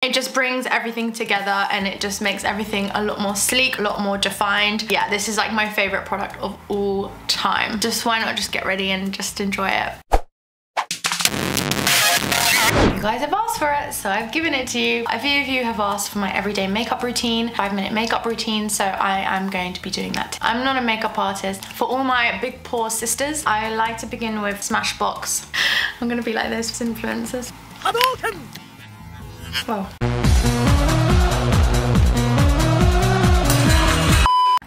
It just brings everything together and it just makes everything a lot more sleek, a lot more defined. Yeah, this is like my favorite product of all time. Just why not just get ready and just enjoy it. You guys have asked for it, so I've given it to you. A few of you have asked for my everyday makeup routine, 5-minute makeup routine, so I am going to be doing that. I'm not a makeup artist. For all my big pore sisters, I like to begin with Smashbox. I'm gonna be like those influencers. Whoa.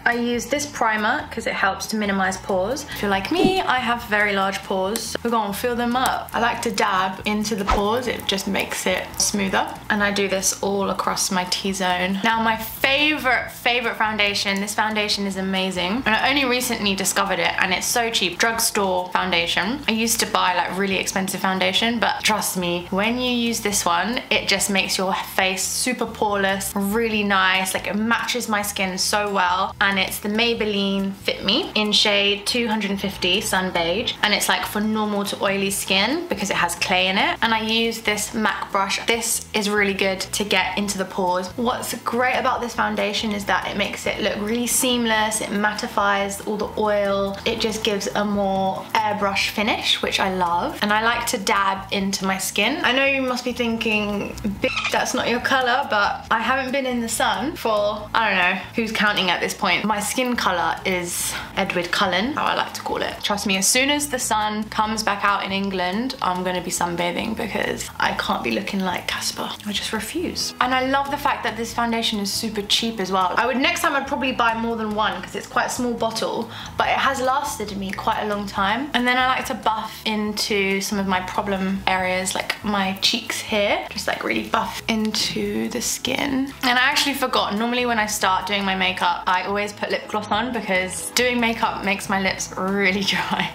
I use this primer because it helps to minimize pores. If you're like me, I have very large pores, so we're gonna fill them up. I like to dab into the pores, it just makes it smoother. And I do this all across my T-zone. Now my favorite foundation, this foundation is amazing. And I only recently discovered it and it's so cheap. Drugstore foundation. I used to buy like really expensive foundation, but trust me, when you use this one, it just makes your face super poreless, really nice. Like it matches my skin so well. And it's the Maybelline Fit Me in shade 250 Sun Beige, and it's like for normal to oily skin because it has clay in it. And I use this MAC brush. This is really good to get into the pores. What's great about this foundation is that it makes it look really seamless, it mattifies all the oil, it just gives a more airbrush finish, which I love. And I like to dab into my skin. I know you must be thinking, bitch, that's not your color, but I haven't been in the sun for, I don't know, who's counting at this point. My skin colour is Edward Cullen, how I like to call it. Trust me, as soon as the sun comes back out in England, I'm going to be sunbathing because I can't be looking like Casper. I just refuse. And I love the fact that this foundation is super cheap as well. Next time I'd probably buy more than one because it's quite a small bottle, but it has lasted me quite a long time. And then I like to buff into some of my problem areas, like my cheeks here, just like really buff into the skin. And I actually forgot, normally when I start doing my makeup, I always put lip gloss on because doing makeup makes my lips really dry,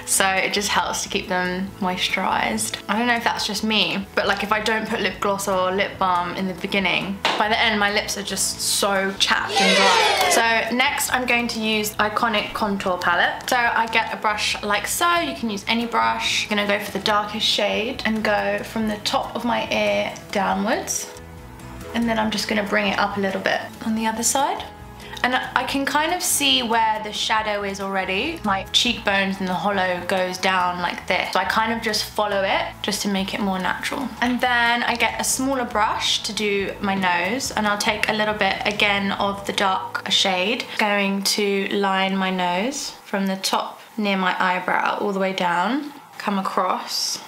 so it just helps to keep them moisturized. I don't know if that's just me, but like if I don't put lip gloss or lip balm in the beginning, by the end my lips are just so chapped and dry. So next I'm going to use Iconic Contour Palette. So I get a brush like so, you can use any brush. I'm gonna go for the darkest shade and go from the top of my ear downwards, and then I'm just gonna bring it up a little bit on the other side. And I can kind of see where the shadow is already. My cheekbones and the hollow goes down like this. So I kind of just follow it just to make it more natural. And then I get a smaller brush to do my nose, and I'll take a little bit again of the dark shade. Going to line my nose from the top near my eyebrow all the way down, come across,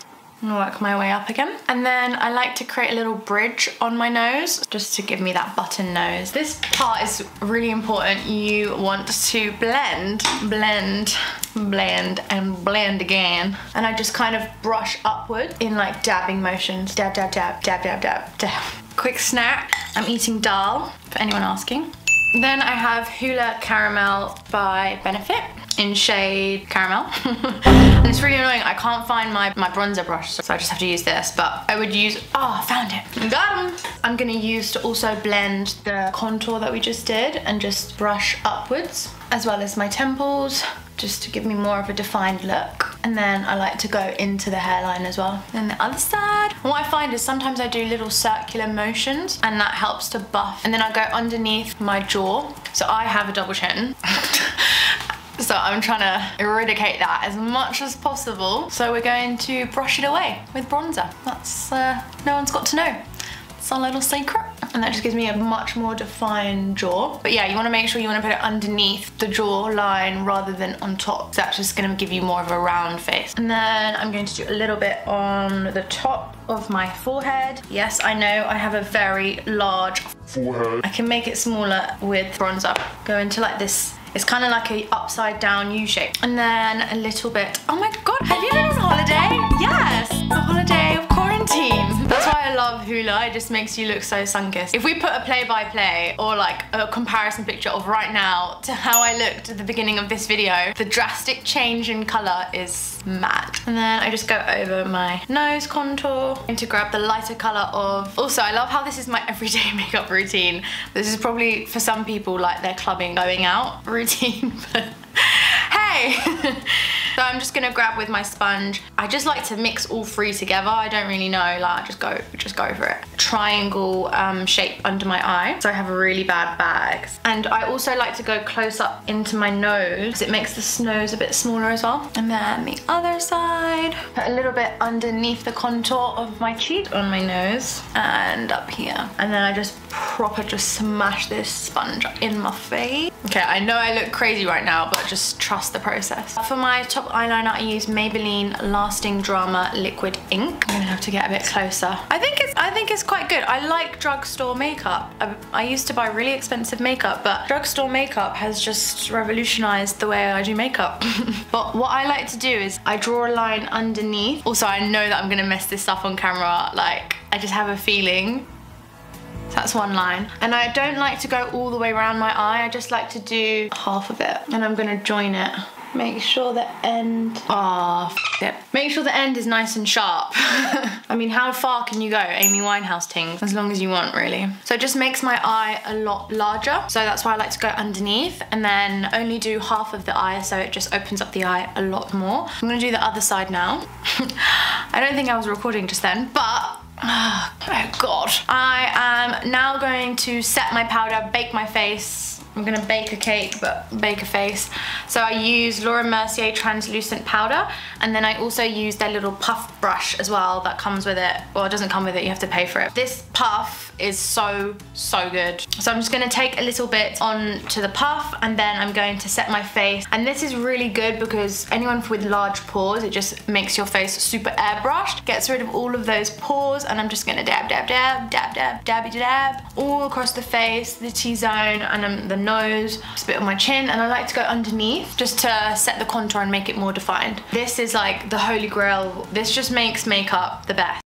and work my way up again. And then I like to create a little bridge on my nose just to give me that button nose. This part is really important. You want to blend, blend, blend, and blend again. And I just kind of brush upward in like dabbing motions. Dab, dab, dab, dab, dab, dab, dab. Quick snack. I'm eating dal, for anyone asking. Then I have Hoola Caramel by Benefit in shade Caramel. And it's really annoying, I can't find my bronzer brush, so I just have to use this, but I would use, oh, I found it, got him! I'm gonna use to also blend the contour that we just did and just brush upwards, as well as my temples, just to give me more of a defined look. And then I like to go into the hairline as well. And the other side. And what I find is sometimes I do little circular motions and that helps to buff. And then I go underneath my jaw. So I have a double chin. So I'm trying to eradicate that as much as possible. So we're going to brush it away with bronzer. That's, no one's got to know. It's our little secret. And that just gives me a much more defined jaw. But yeah, you want to make sure you want to put it underneath the jawline rather than on top. That's just going to give you more of a round face. And then I'm going to do a little bit on the top of my forehead. Yes, I know I have a very large forehead. I can make it smaller with bronzer. Go into like this. It's kind of like a upside down U shape. And then a little bit, oh my God, have you been on holiday? Yes, a holiday of quarantine. That's why I love Hoola, it just makes you look so sun-kissed. If we put a play-by-play or like a comparison picture of right now to how I looked at the beginning of this video, the drastic change in color is mad. And then I just go over my nose contour and to grab the lighter color of, also I love how this is my everyday makeup routine. This is probably for some people like their clubbing going out routine, but hey. So So I'm just gonna grab with my sponge. I just like to mix all three together. I don't really know, like just go for it. Triangle shape under my eye. So I have really bad bags. And I also like to go close up into my nose because it makes the nose a bit smaller as well. And then the other side. Put a little bit underneath the contour of my cheek on my nose and up here. And then I just proper just smash this sponge in my face. Okay, I know I look crazy right now, but just trust the process. For my top eyeliner, I use Maybelline Lasting Drama Liquid Ink. I'm gonna have to get a bit closer. I think it's quite good. I like drugstore makeup. I used to buy really expensive makeup, but drugstore makeup has just revolutionized the way I do makeup. But what I like to do is I draw a line underneath. Also, I know that I'm gonna mess this up on camera. Like, I just have a feeling. So that's one line. And I don't like to go all the way around my eye. I just like to do half of it. And I'm gonna join it. Make sure the end, it. Make sure the end is nice and sharp. I mean, how far can you go? Amy Winehouse tings, as long as you want, really. So it just makes my eye a lot larger. So that's why I like to go underneath and then only do half of the eye, so it just opens up the eye a lot more. I'm gonna do the other side now. I don't think I was recording just then, but oh God. I am now going to set my powder, bake my face. I'm gonna bake a cake, but bake a face. So I use Laura Mercier translucent powder, and then I also use their little puff brush as well that comes with it. Well, it doesn't come with it, you have to pay for it. This puff is so good. So I'm just gonna take a little bit onto the puff, and then I'm going to set my face. And this is really good because anyone with large pores, it just makes your face super airbrushed, gets rid of all of those pores, and I'm just gonna dab, dab, dab, dab, dab, dabby dab, all across the face, the T-zone, and the nose, just a bit on my chin, and I like to go underneath just to set the contour and make it more defined. This is like the holy grail. This just makes makeup the best.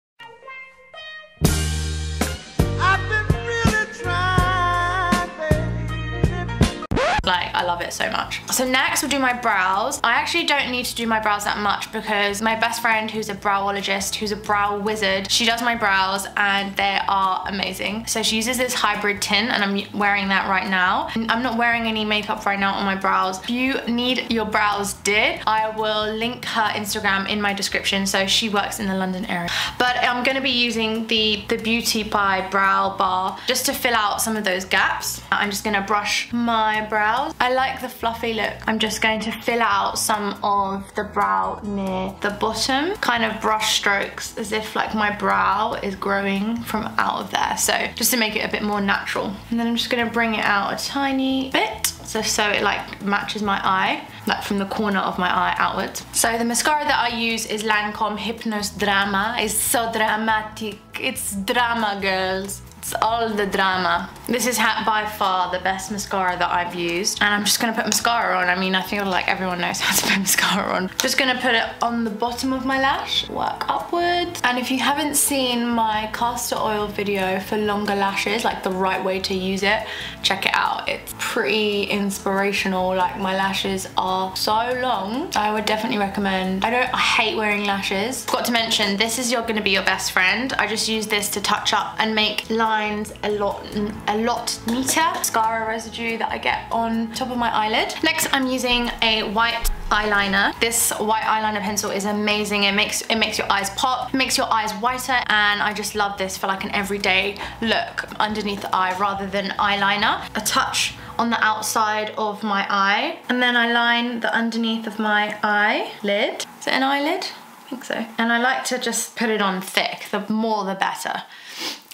Like, I love it so much. So next we'll do my brows. I actually don't need to do my brows that much because my best friend, who's a browologist, who's a brow wizard, she does my brows and they are amazing. So she uses this hybrid tint and I'm wearing that right now. I'm not wearing any makeup right now on my brows. If you need your brows did, I will link her Instagram in my description. So she works in the London area. But I'm gonna be using the Beauty by Brow Bar just to fill out some of those gaps. I'm just gonna brush my brows. I like the fluffy look. I'm just going to fill out some of the brow near the bottom, kind of brush strokes as if like my brow is growing from out of there. So just to make it a bit more natural. And then I'm just gonna bring it out a tiny bit so it like matches my eye, like from the corner of my eye outwards. So the mascara that I use is Lancome Hypnose Drama. It's so dramatic. It's drama, girls. It's all the drama. This is by far the best mascara that I've used. And I'm just gonna put mascara on. I mean, I feel like everyone knows how to put mascara on. Just gonna put it on the bottom of my lash, work upwards. And if you haven't seen my castor oil video for longer lashes, like the right way to use it, check it out. It's pretty inspirational. Like, my lashes are so long. I would definitely recommend. I hate wearing lashes. Forgot to mention, this is gonna be your best friend. I just use this to touch up and make lines a lot neater. Mascara residue that I get on top of my eyelid. Next, I'm using a white eyeliner. This white eyeliner pencil is amazing. It makes your eyes pop, it makes your eyes whiter, and I just love this for like an everyday look underneath the eye rather than eyeliner. A touch on the outside of my eye, and then I line the underneath of my eyelid. Is it an eyelid? I think so. And I like to just put it on thick. The more the better.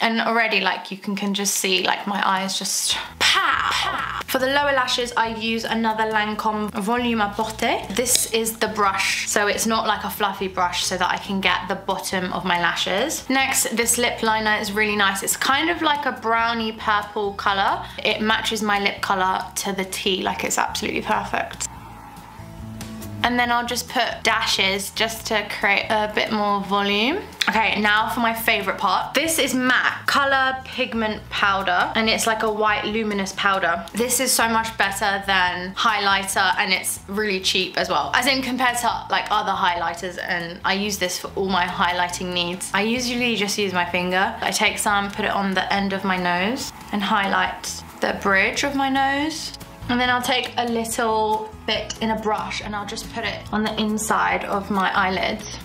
And already, like, you can just see, like, my eyes just pow. For the lower lashes, I use another Lancome Volume Apporté. This is the brush, so it's not like a fluffy brush, so that I can get the bottom of my lashes. Next, this lip liner is really nice. It's kind of like a browny purple color. It matches my lip color to the T, like it's absolutely perfect. And then I'll just put dashes just to create a bit more volume. Okay, now for my favorite part. This is MAC Color Pigment Powder, and it's like a white luminous powder. This is so much better than highlighter, and it's really cheap as well. As in, compared to like other highlighters, and I use this for all my highlighting needs. I usually just use my finger. I take some, put it on the end of my nose, and highlight the bridge of my nose. And then I'll take a little bit in a brush and I'll just put it on the inside of my eyelids.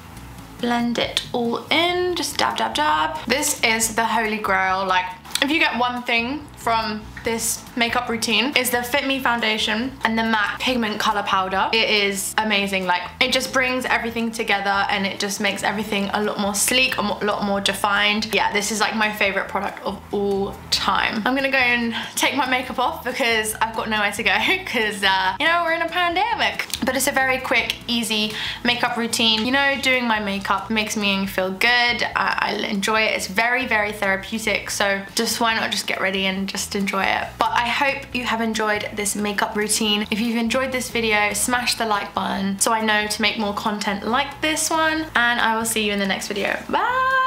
Blend it all in, just dab, dab, dab. This is the holy grail. Like, if you get one thing from this makeup routine, is the Fit Me foundation and the MAC pigment color powder. It is amazing. Like, it just brings everything together and it just makes everything a lot more sleek, a lot more defined. Yeah, this is like my favorite product of all time. I'm gonna go and take my makeup off because I've got nowhere to go because you know, we're in a pandemic. But it's a very quick, easy makeup routine. You know, doing my makeup makes me feel good. I enjoy it. It's very, very therapeutic. So just why not just get ready and just enjoy it. But I hope you have enjoyed this makeup routine. If you've enjoyed this video, smash the like button so I know to make more content like this one, and I will see you in the next video. Bye!